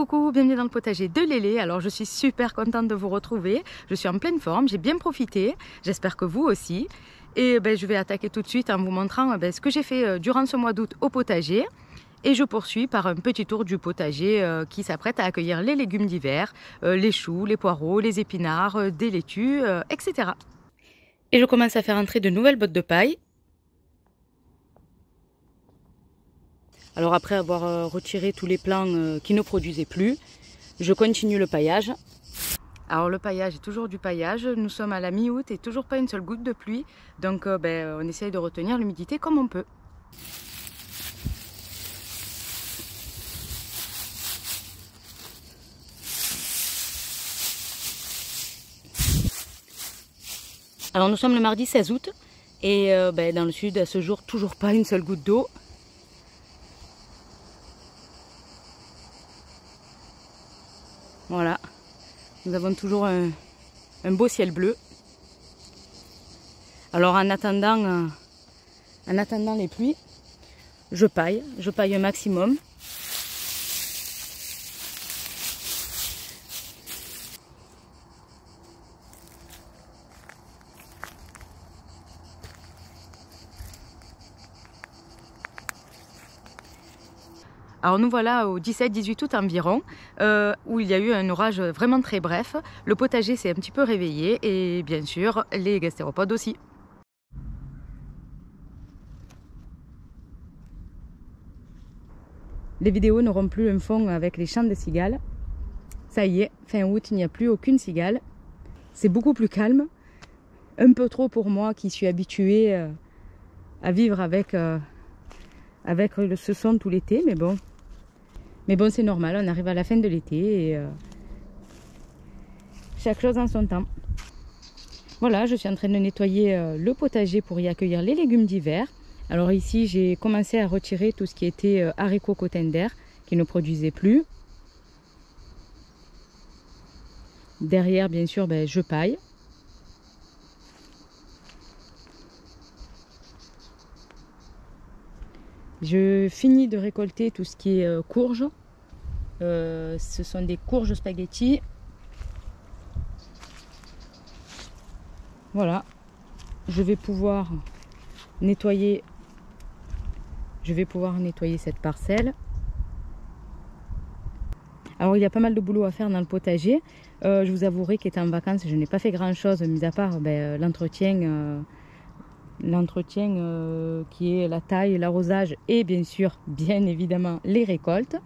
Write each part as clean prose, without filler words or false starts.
Coucou, bienvenue dans le potager de Lélé. Alors je suis super contente de vous retrouver, je suis en pleine forme, j'ai bien profité, j'espère que vous aussi. Et je vais attaquer tout de suite en vous montrant ce que j'ai fait durant ce mois d'août au potager. Et je poursuis par un petit tour du potager qui s'apprête à accueillir les légumes d'hiver, les choux, les poireaux, les épinards, des laitues, etc. Et je commence à faire entrer de nouvelles bottes de paille. Alors après avoir retiré tous les plants qui ne produisaient plus, je continue le paillage. Alors le paillage est toujours du paillage, nous sommes à la mi-août et toujours pas une seule goutte de pluie. Donc on essaye de retenir l'humidité comme on peut. Alors nous sommes le mardi 16 août et dans le sud à ce jour toujours pas une seule goutte d'eau. Voilà, nous avons toujours un beau ciel bleu. Alors en attendant les pluies, je paille un maximum. Alors nous voilà au 17-18 août environ, où il y a eu un orage vraiment très bref. Le potager s'est un petit peu réveillé et bien sûr les gastéropodes aussi. Les vidéos n'auront plus un fond avec les chants de cigales. Ça y est, fin août, il n'y a plus aucune cigale. C'est beaucoup plus calme, un peu trop pour moi qui suis habituée à vivre avec ce son tout l'été, mais bon. Mais bon, c'est normal, on arrive à la fin de l'été et chaque chose en son temps. Voilà, je suis en train de nettoyer le potager pour y accueillir les légumes d'hiver. Alors ici, j'ai commencé à retirer tout ce qui était haricots cotender qui ne produisaient plus. Derrière, bien sûr, je paille. Je finis de récolter tout ce qui est courges. Ce sont des courges spaghetti. Voilà. Je vais pouvoir nettoyer cette parcelle. Alors il y a pas mal de boulot à faire dans le potager. Je vous avouerai qu'étant en vacances, je n'ai pas fait grand chose, mis à part l'entretien qui est la taille, l'arrosage et bien évidemment les récoltes.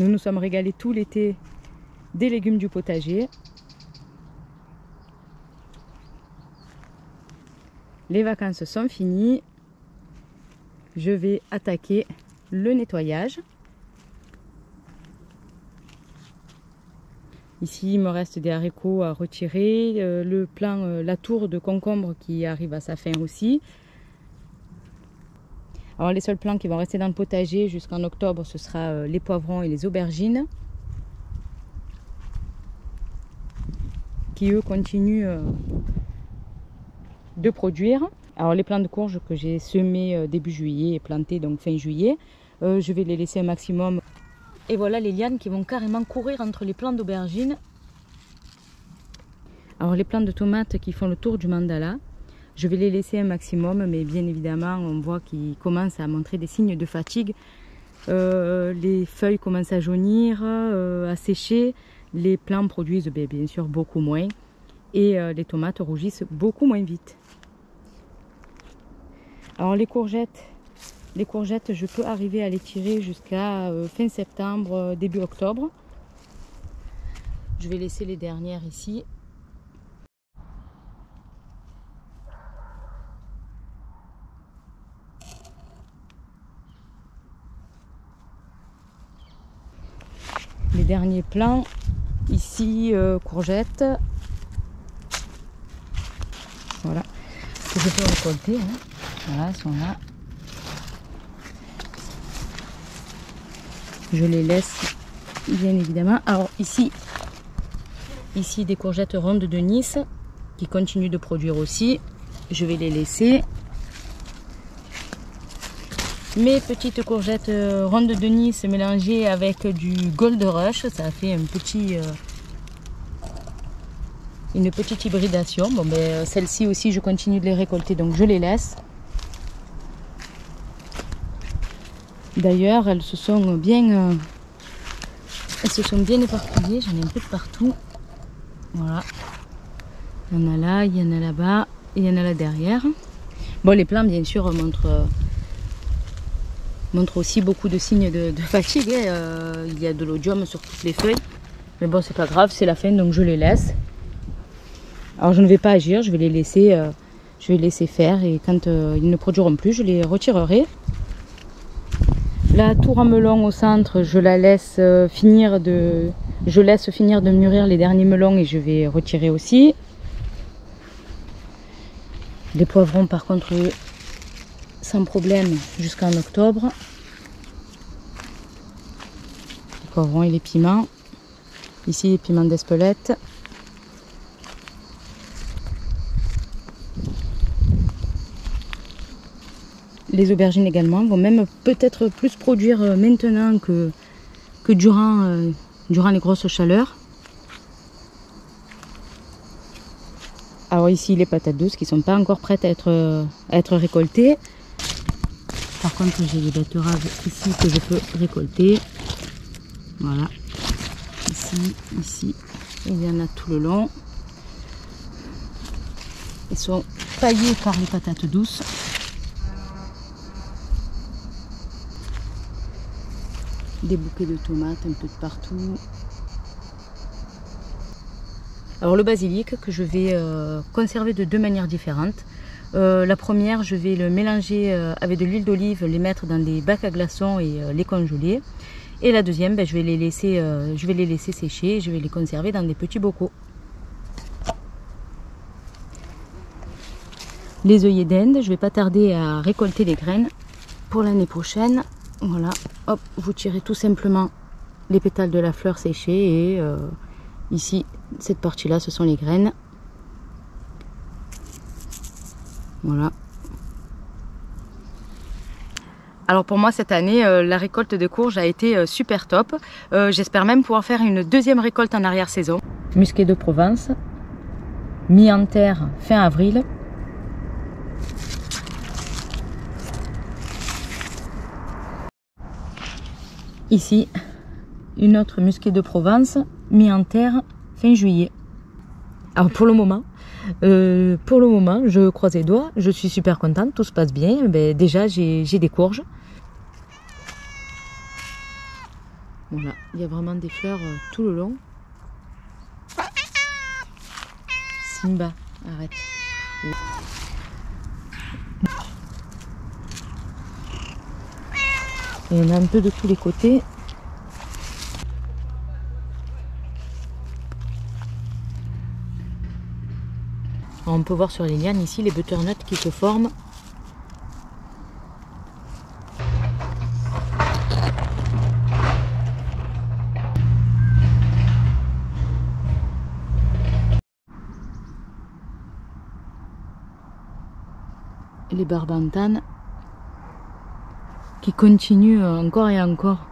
Nous nous sommes régalés tout l'été des légumes du potager. Les vacances sont finies. Je vais attaquer le nettoyage. Ici, il me reste des haricots à retirer, le plant, la tour de concombre qui arrive à sa fin aussi. Alors les seuls plants qui vont rester dans le potager jusqu'en octobre, ce sera les poivrons et les aubergines, qui eux continuent de produire. Alors les plants de courge que j'ai semés début juillet et plantés donc fin juillet, je vais les laisser un maximum. Et voilà les lianes qui vont carrément courir entre les plants d'aubergines. Alors les plants de tomates qui font le tour du mandala, je vais les laisser un maximum, mais bien évidemment on voit qu'ils commencent à montrer des signes de fatigue. Les feuilles commencent à jaunir, à sécher, les plants produisent bien sûr beaucoup moins et les tomates rougissent beaucoup moins vite. Alors les courgettes, je peux arriver à les tirer jusqu'à fin septembre, début octobre. Je vais laisser les dernières ici. Les derniers plants, ici courgettes. Voilà, que je peux récolter. Hein. Voilà, elles sont là. Je les laisse bien évidemment. Alors ici des courgettes rondes de Nice qui continuent de produire aussi. Je vais les laisser. Mes petites courgettes rondes de Nice mélangées avec du Gold Rush, ça a fait une petite hybridation. Bon, ben, celles-ci aussi je continue de les récolter, donc je les laisse. D'ailleurs, elles se sont bien éparpillées, j'en ai un peu de partout. Voilà. Il y en a là, il y en a là-bas, et il y en a là derrière. Bon, les plants, bien sûr, montrent aussi beaucoup de signes de fatigue. Il y a de l'odium sur toutes les feuilles. Mais bon, c'est pas grave, c'est la fin, donc je les laisse. Alors, je ne vais pas agir, je vais les laisser faire. Et quand ils ne produiront plus, je les retirerai. La tour en melon au centre, je laisse finir de mûrir les derniers melons et je vais retirer aussi. Les poivrons par contre sans problème jusqu'en octobre. Les poivrons et les piments. Ici les piments d'Espelette. Les aubergines également vont même peut-être plus produire maintenant que durant les grosses chaleurs. Alors ici les patates douces qui ne sont pas encore prêtes à être récoltées. Par contre j'ai des betteraves ici que je peux récolter. Voilà. Ici. Il y en a tout le long. Ils sont taillés par les patates douces. Des bouquets de tomates un peu de partout. Alors le basilic que je vais conserver de deux manières différentes. La première, je vais le mélanger avec de l'huile d'olive, les mettre dans des bacs à glaçons et les congeler. Et la deuxième, je vais les laisser sécher et je vais les conserver dans des petits bocaux. Les œillets d'Inde, je ne vais pas tarder à récolter les graines pour l'année prochaine. Voilà, hop, vous tirez tout simplement les pétales de la fleur séchée et ici, cette partie-là, ce sont les graines. Voilà. Alors pour moi cette année, la récolte de courges a été super top. J'espère même pouvoir faire une deuxième récolte en arrière-saison. Musqué de Provence, mis en terre fin avril. Ici, une autre musqué de Provence, mis en terre fin juillet. Alors pour le moment, je croise les doigts, je suis super contente, tout se passe bien. Ben, déjà, j'ai des courges. Voilà, il y a vraiment des fleurs tout le long. Simba, arrête. Et il y en a un peu de tous les côtés. Alors on peut voir sur les lianes ici les butternuts qui se forment. Les barbantanes qui continuent encore et encore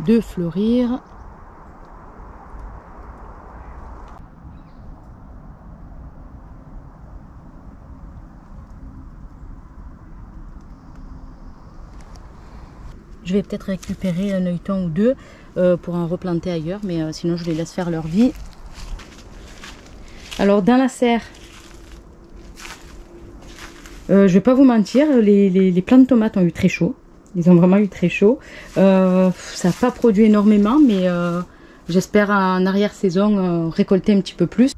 de fleurir. Je vais peut-être récupérer un œilleton ou deux pour en replanter ailleurs, mais sinon je les laisse faire leur vie. Alors dans la serre, je vais pas vous mentir, les plants de tomates ont eu très chaud. Ils ont vraiment eu très chaud. Ça n'a pas produit énormément, mais j'espère en arrière-saison récolter un petit peu plus.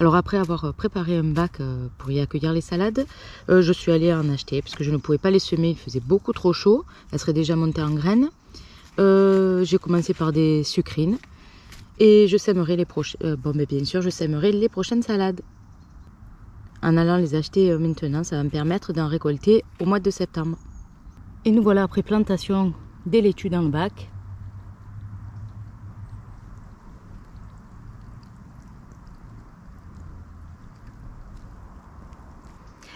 Alors après avoir préparé un bac pour y accueillir les salades, je suis allée en acheter parce que je ne pouvais pas les semer, il faisait beaucoup trop chaud. Elles seraient déjà montées en graines. J'ai commencé par des sucrines et je sèmerai les prochaines. Bien sûr, je sèmerai les prochaines salades. En allant les acheter maintenant, ça va me permettre d'en récolter au mois de septembre. Et nous voilà après plantation des laitues dans le bac.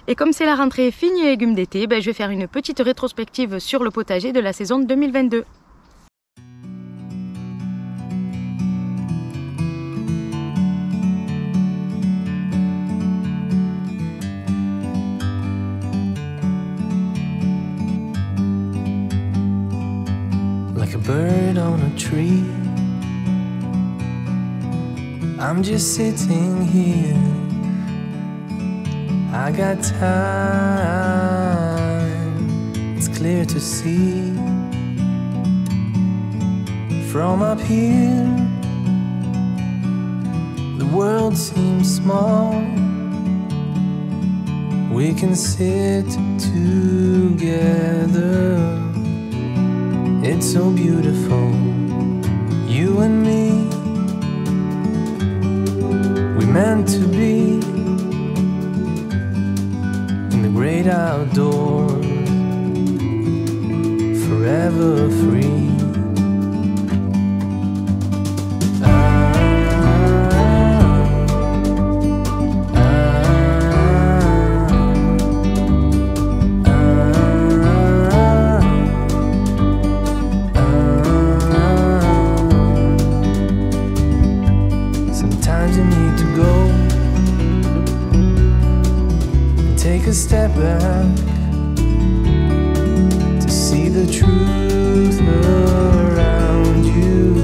Et comme c'est la rentrée fine et légumes d'été, je vais faire une petite rétrospective sur le potager de la saison 2022. Like a bird on a tree, I'm just sitting here. I got time, it's clear to see. From up here, the world seems small. We can sit together. It's so beautiful, you and me. We meant to be in the great outdoors, forever free. Take a step back to see the truth around you.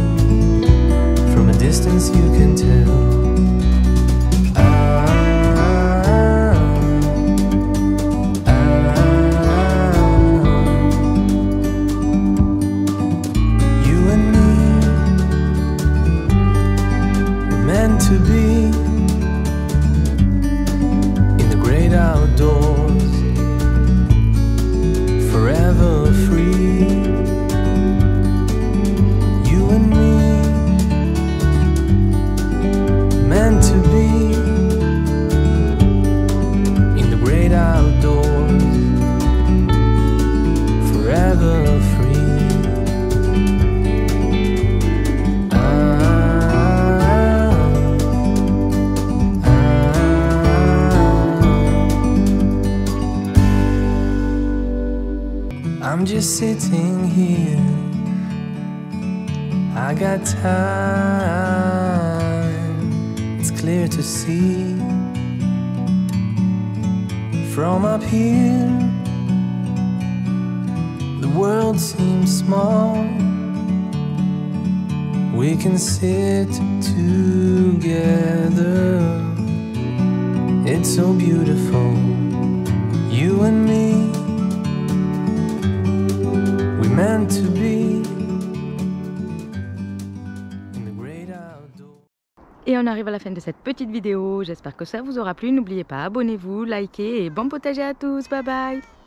From a distance you can tell. You and me were meant to be outdoors, forever free. You and me, meant to be in the great outdoors, forever free. I'm just sitting here. I got time, it's clear to see. From up here, the world seems small. We can sit together. It's so beautiful, you and me. Meant to be Et on arrive à la fin de cette petite vidéo. J'espère que ça vous aura plu. N'oubliez pas, abonnez-vous, likez et bon potager à tous. Bye bye.